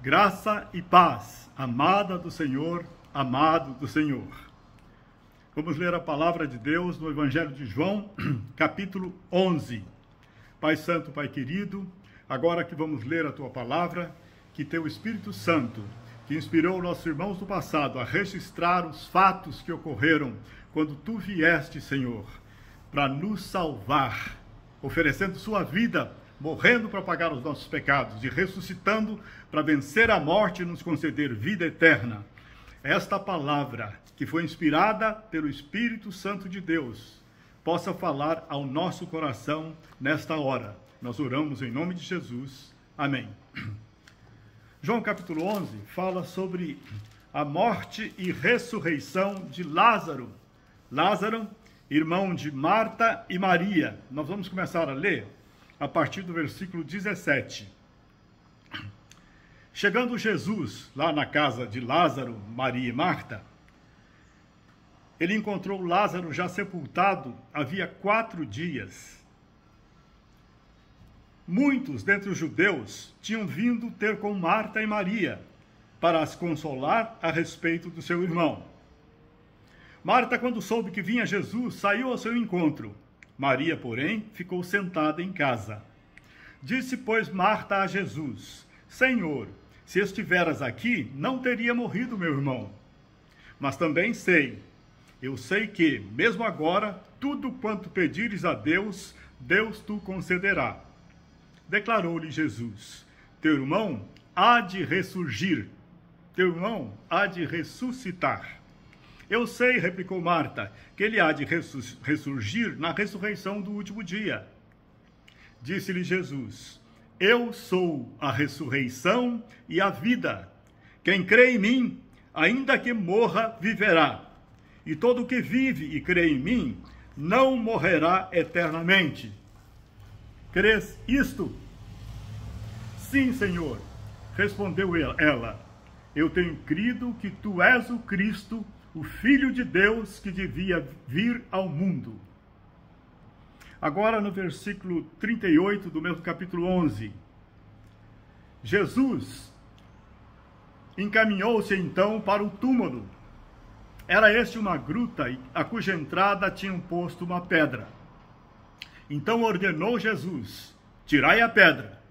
Graça e paz, amada do Senhor, amado do Senhor. Vamos ler a palavra de Deus no Evangelho de João, capítulo 11. Pai Santo, Pai querido, agora que vamos ler a Tua palavra, que Teu Espírito Santo, que inspirou nossos irmãos do passado a registrar os fatos que ocorreram quando Tu vieste, Senhor, para nos salvar, oferecendo Sua vida, morrendo para pagar os nossos pecados e ressuscitando para vencer a morte e nos conceder vida eterna. Esta palavra, que foi inspirada pelo Espírito Santo de Deus, possa falar ao nosso coração nesta hora. Nós oramos em nome de Jesus. Amém. João capítulo 11 fala sobre a morte e ressurreição de Lázaro. Lázaro, irmão de Marta e Maria. Nós vamos começar a ler a partir do versículo 17. Chegando Jesus lá na casa de Lázaro, Maria e Marta, ele encontrou Lázaro já sepultado havia 4 dias. Muitos dentre os judeus tinham vindo ter com Marta e Maria para as consolar a respeito do seu irmão. Marta, quando soube que vinha Jesus, saiu ao seu encontro. Maria, porém, ficou sentada em casa. Disse, pois, Marta a Jesus: Senhor, se estiveras aqui, não teria morrido meu irmão. Mas também eu sei que, mesmo agora, tudo quanto pedires a Deus, Deus tu concederá. Declarou-lhe Jesus: Teu irmão há de ressurgir, teu irmão há de ressuscitar. Eu sei, replicou Marta, que ele há de ressurgir na ressurreição do último dia. Disse-lhe Jesus: Eu sou a ressurreição e a vida. Quem crê em mim, ainda que morra, viverá. E todo o que vive e crê em mim, não morrerá eternamente. Crês isto? Sim, Senhor, respondeu ela. Eu tenho crido que tu és o Cristo, o Filho de Deus que devia vir ao mundo. Agora no versículo 38 do mesmo capítulo 11. Jesus encaminhou-se então para o túmulo. Era este uma gruta, a cuja entrada tinham posto uma pedra. Então ordenou Jesus: Tirai a pedra.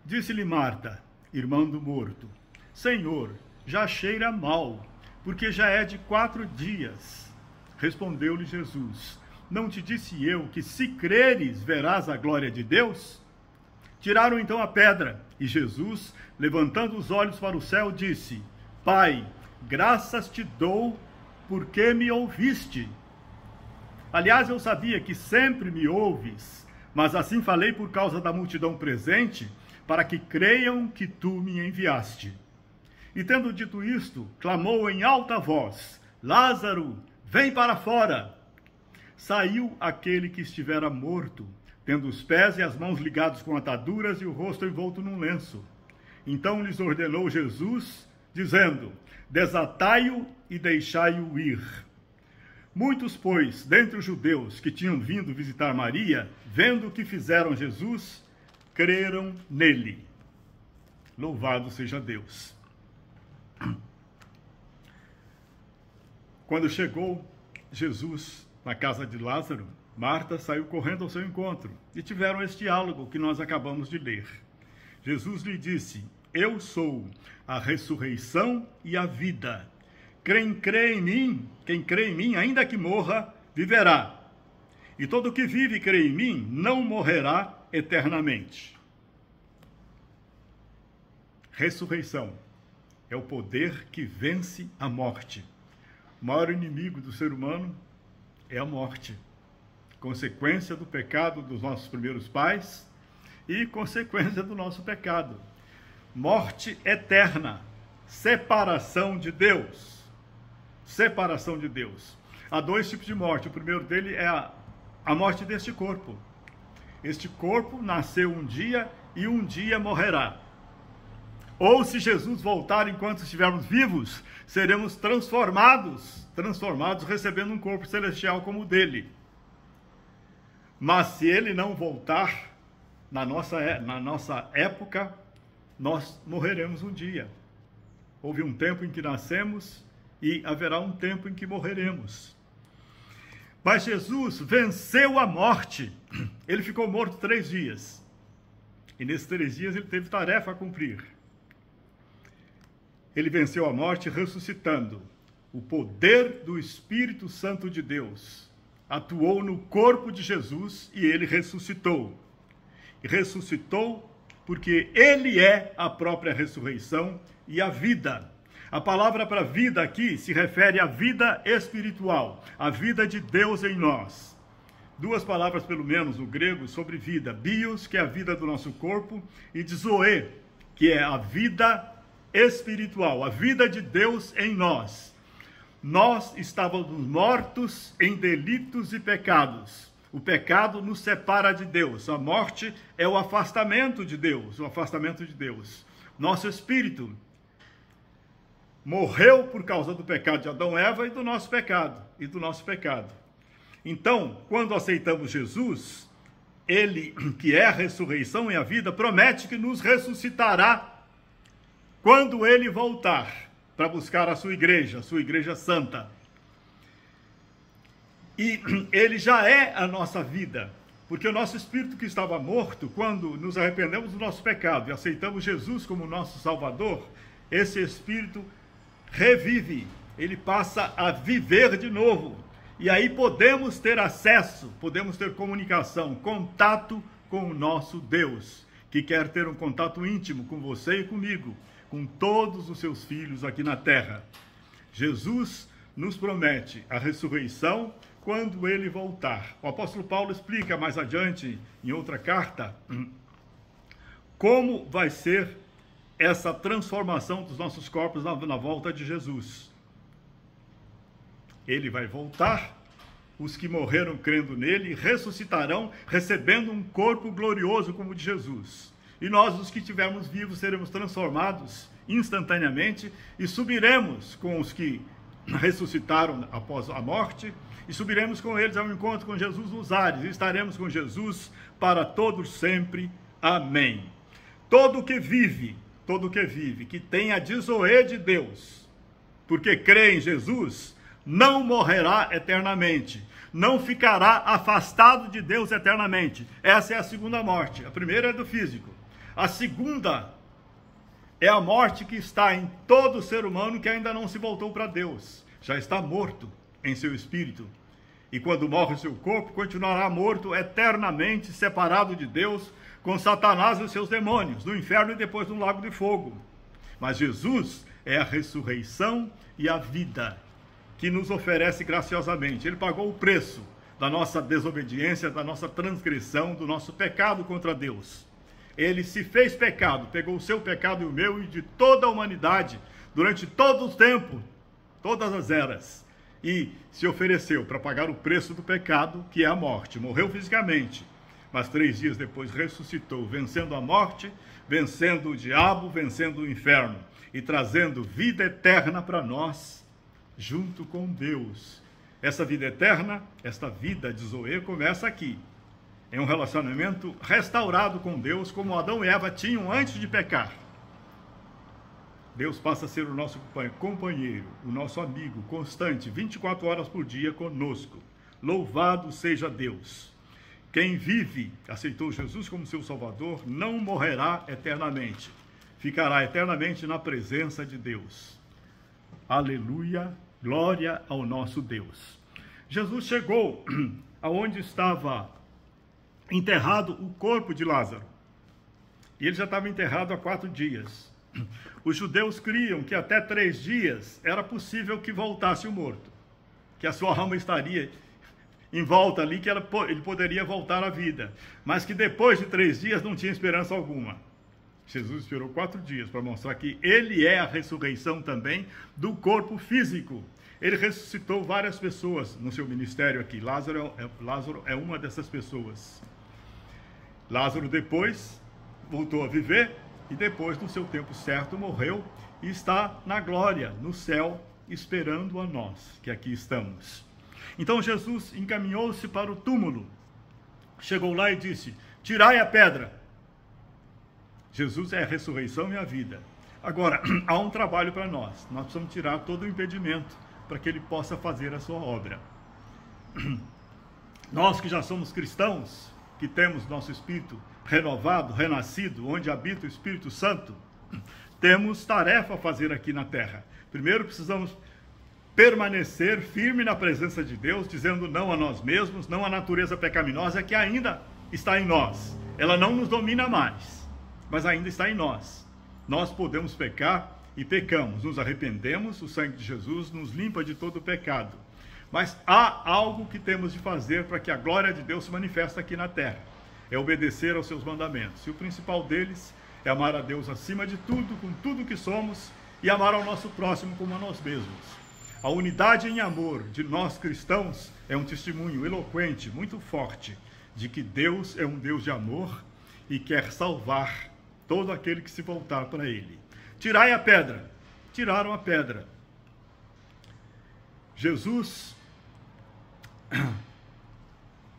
Disse-lhe Marta, irmã do morto: Senhor, já cheira mal, porque já é de 4 dias. Respondeu-lhe Jesus: Não te disse eu que, se creres, verás a glória de Deus? Tiraram então a pedra, e Jesus, levantando os olhos para o céu, disse: Pai, graças te dou, porque me ouviste. Aliás, eu sabia que sempre me ouves, mas assim falei por causa da multidão presente, para que creiam que tu me enviaste. E tendo dito isto, clamou em alta voz: Lázaro, vem para fora! Saiu aquele que estivera morto, tendo os pés e as mãos ligados com ataduras e o rosto envolto num lenço. Então lhes ordenou Jesus, dizendo: Desatai-o e deixai-o ir. Muitos, pois, dentre os judeus que tinham vindo visitar Maria, vendo o que fizeram Jesus, creram nele. Louvado seja Deus. Quando chegou Jesus na casa de Lázaro, Marta saiu correndo ao seu encontro e tiveram este diálogo que nós acabamos de ler. Jesus lhe disse: Eu sou a ressurreição e a vida. Quem crê em mim, ainda que morra, viverá. E todo o que vive e crê em mim não morrerá eternamente. Ressurreição é o poder que vence a morte. O maior inimigo do ser humano é a morte, consequência do pecado dos nossos primeiros pais e consequência do nosso pecado. Morte eterna, separação de Deus. Separação de Deus. Há 2 tipos de morte. O primeiro dele é a morte deste corpo. Este corpo nasceu um dia e um dia morrerá. Ou, se Jesus voltar enquanto estivermos vivos, seremos transformados, recebendo um corpo celestial como o dele. Mas se ele não voltar na nossa época, nós morreremos um dia. Houve um tempo em que nascemos e haverá um tempo em que morreremos. Mas Jesus venceu a morte. Ele ficou morto 3 dias. E nesses 3 dias ele teve tarefa a cumprir. Ele venceu a morte ressuscitando. O poder do Espírito Santo de Deus atuou no corpo de Jesus e ele ressuscitou. E ressuscitou porque ele é a própria ressurreição e a vida. A palavra para vida aqui se refere à vida espiritual, a vida de Deus em nós. 2 palavras, pelo menos, no grego, sobre vida. Bios, que é a vida do nosso corpo, e de zoe, que é a vida espiritual, a vida de Deus em nós. Nós estávamos mortos em delitos e pecados. O pecado nos separa de Deus. A morte é o afastamento de Deus, o afastamento de Deus. Nosso espírito morreu por causa do pecado de Adão e Eva e do nosso pecado. Então, quando aceitamos Jesus, ele, que é a ressurreição e a vida, promete que nos ressuscitará quando ele voltar para buscar a sua igreja santa. E ele já é a nossa vida, porque o nosso espírito que estava morto, quando nos arrependemos do nosso pecado e aceitamos Jesus como nosso Salvador, esse espírito revive, ele passa a viver de novo. E aí podemos ter acesso, podemos ter comunicação, contato com o nosso Deus, que quer ter um contato íntimo com você e comigo, com todos os seus filhos aqui na terra. Jesus nos promete a ressurreição quando ele voltar. O apóstolo Paulo explica mais adiante, em outra carta, como vai ser essa transformação dos nossos corpos na volta de Jesus. Ele vai voltar, os que morreram crendo nele ressuscitarão, recebendo um corpo glorioso como o de Jesus. E nós, os que estivermos vivos, seremos transformados instantaneamente e subiremos com os que ressuscitaram após a morte, e subiremos com eles ao encontro com Jesus nos ares, e estaremos com Jesus para todos sempre. Amém. Todo que vive, que tem a dizoe de Deus, porque crê em Jesus, não morrerá eternamente, não ficará afastado de Deus eternamente. Essa é a segunda morte. A primeira é do físico. A segunda é a morte que está em todo ser humano que ainda não se voltou para Deus. Já está morto em seu espírito. E quando morre seu corpo, continuará morto eternamente, separado de Deus, com Satanás e seus demônios, no inferno e depois no lago de fogo. Mas Jesus é a ressurreição e a vida, que nos oferece graciosamente. Ele pagou o preço da nossa desobediência, da nossa transgressão, do nosso pecado contra Deus. Ele se fez pecado, pegou o seu pecado e o meu e de toda a humanidade, durante todo o tempo, todas as eras, e se ofereceu para pagar o preço do pecado, que é a morte. Morreu fisicamente, mas 3 dias depois ressuscitou, vencendo a morte, vencendo o diabo, vencendo o inferno, e trazendo vida eterna para nós, junto com Deus. Essa vida eterna, esta vida de Zoe, começa aqui, em um relacionamento restaurado com Deus, como Adão e Eva tinham antes de pecar. Deus passa a ser o nosso companheiro, o nosso amigo, constante, 24 horas por dia conosco. Louvado seja Deus. Quem vive, aceitou Jesus como seu Salvador, não morrerá eternamente. Ficará eternamente na presença de Deus. Aleluia, glória ao nosso Deus. Jesus chegou aonde estava enterrado o corpo de Lázaro. E ele já estava enterrado há 4 dias. Os judeus criam que até 3 dias era possível que voltasse o morto, que a sua alma estaria em volta ali, que ele poderia voltar à vida, mas que depois de 3 dias não tinha esperança alguma. Jesus esperou 4 dias para mostrar que ele é a ressurreição também do corpo físico. Ele ressuscitou várias pessoas no seu ministério aqui. Lázaro é uma dessas pessoas. Lázaro depois voltou a viver e depois, no seu tempo certo, morreu e está na glória, no céu, esperando a nós, que aqui estamos. Então Jesus encaminhou-se para o túmulo, chegou lá e disse: tirai a pedra. Jesus é a ressurreição e a vida. Agora, há um trabalho para nós. Nós precisamos tirar todo o impedimento para que ele possa fazer a sua obra. Nós que já somos cristãos, que temos nosso espírito renovado, renascido, onde habita o Espírito Santo, temos tarefa a fazer aqui na terra. Primeiro precisamos permanecer firme na presença de Deus, dizendo não a nós mesmos, não à natureza pecaminosa que ainda está em nós. Ela não nos domina mais, mas ainda está em nós. Nós podemos pecar e pecamos, nos arrependemos, o sangue de Jesus nos limpa de todo o pecado. Mas há algo que temos de fazer para que a glória de Deus se manifeste aqui na terra. É obedecer aos seus mandamentos. E o principal deles é amar a Deus acima de tudo, com tudo que somos, e amar ao nosso próximo como a nós mesmos. A unidade em amor de nós cristãos é um testemunho eloquente, muito forte, de que Deus é um Deus de amor e quer salvar todo aquele que se voltar para Ele. Tirai a pedra. Tiraram a pedra. Jesus,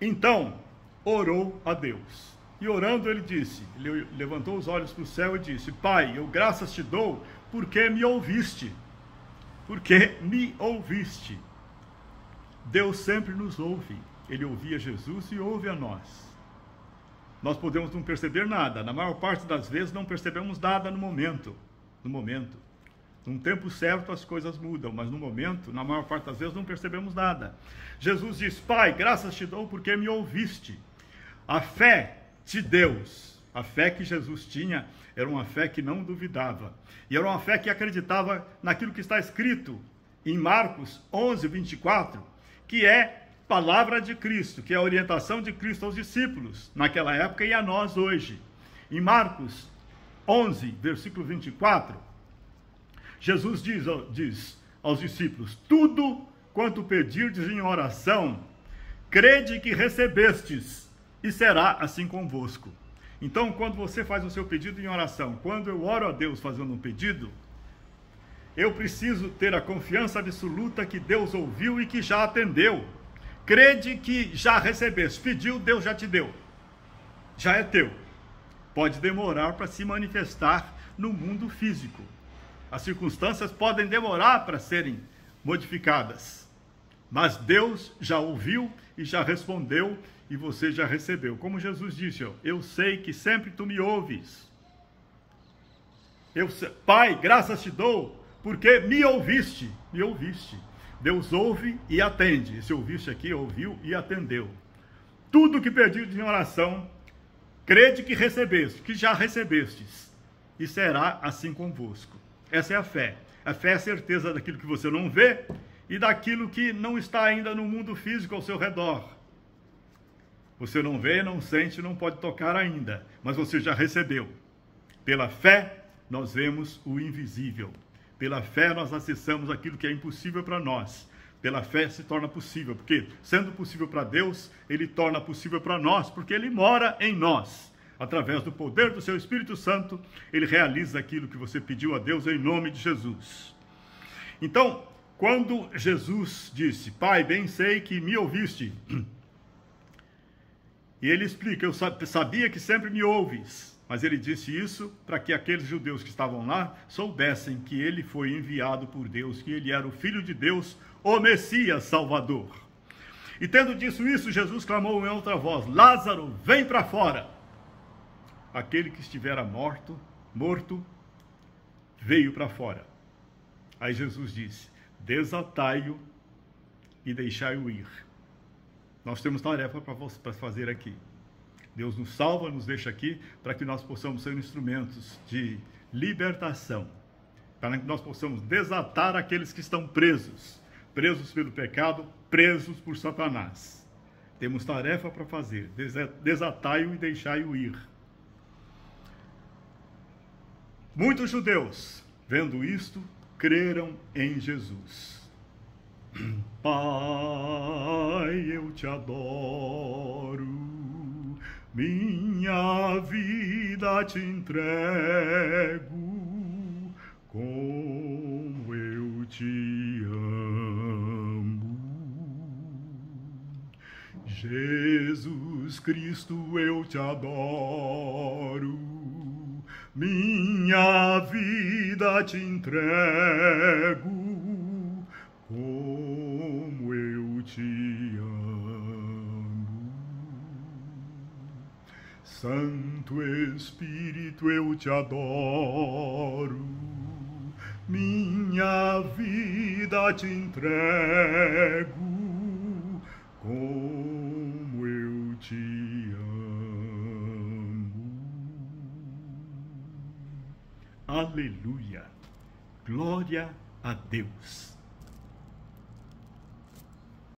então, orou a Deus. E orando ele disse, ele levantou os olhos para o céu e disse: Pai, eu graças te dou porque me ouviste. Porque me ouviste. Deus sempre nos ouve. Ele ouvia Jesus e ouve a nós. Nós podemos não perceber nada. Na maior parte das vezes não percebemos nada no momento. Num tempo certo as coisas mudam, mas no momento, na maior parte das vezes, não percebemos nada. Jesus diz: Pai, graças te dou porque me ouviste. A fé de Deus, a fé que Jesus tinha, era uma fé que não duvidava. E era uma fé que acreditava naquilo que está escrito em Marcos 11, 24, que é palavra de Cristo, que é a orientação de Cristo aos discípulos naquela época e a nós hoje. Em Marcos 11, versículo 24, Jesus diz aos discípulos: tudo quanto pedirdes em oração, crede que recebestes, e será assim convosco. Então, quando você faz o seu pedido em oração, quando eu oro a Deus fazendo um pedido, eu preciso ter a confiança absoluta que Deus ouviu e que já atendeu. Crede que já recebeste. Pediu, Deus já te deu. Já é teu. Pode demorar para se manifestar no mundo físico. As circunstâncias podem demorar para serem modificadas. Mas Deus já ouviu e já respondeu e você já recebeu. Como Jesus disse, eu sei que sempre tu me ouves. Pai, graças te dou porque me ouviste. Me ouviste. Deus ouve e atende. Esse ouviste aqui, ouviu e atendeu. Tudo que pediu em oração, crede que recebeste, que já recebestes, e será assim convosco. Essa é a fé. A fé é a certeza daquilo que você não vê e daquilo que não está ainda no mundo físico ao seu redor. Você não vê, não sente, não pode tocar ainda, mas você já recebeu. Pela fé, nós vemos o invisível. Pela fé, nós acessamos aquilo que é impossível para nós. Pela fé se torna possível, porque sendo possível para Deus, Ele torna possível para nós, porque Ele mora em nós. Através do poder do seu Espírito Santo, Ele realiza aquilo que você pediu a Deus em nome de Jesus. Então, quando Jesus disse: Pai, bem sei que me ouviste, e Ele explica: eu sabia que sempre me ouves, mas Ele disse isso para que aqueles judeus que estavam lá soubessem que Ele foi enviado por Deus, que Ele era o Filho de Deus, o Messias Salvador. E tendo dito isso, Jesus clamou em outra voz: Lázaro, vem para fora. Aquele que estivera morto, veio para fora. Aí Jesus disse: desatai-o e deixai-o ir. Nós temos tarefa para fazer aqui. Deus nos salva, nos deixa aqui, para que nós possamos ser instrumentos de libertação, para que nós possamos desatar aqueles que estão presos pelo pecado, presos por Satanás. Temos tarefa para fazer: desatai-o e deixai-o ir. Muitos judeus, vendo isto, creram em Jesus. Pai, eu te adoro, minha vida te entrego, como eu te amo. Jesus Cristo, eu te adoro, minha vida te entrego, como eu te amo. Santo Espírito, eu te adoro, minha vida te entrego, como eu te amo. Aleluia! Glória a Deus!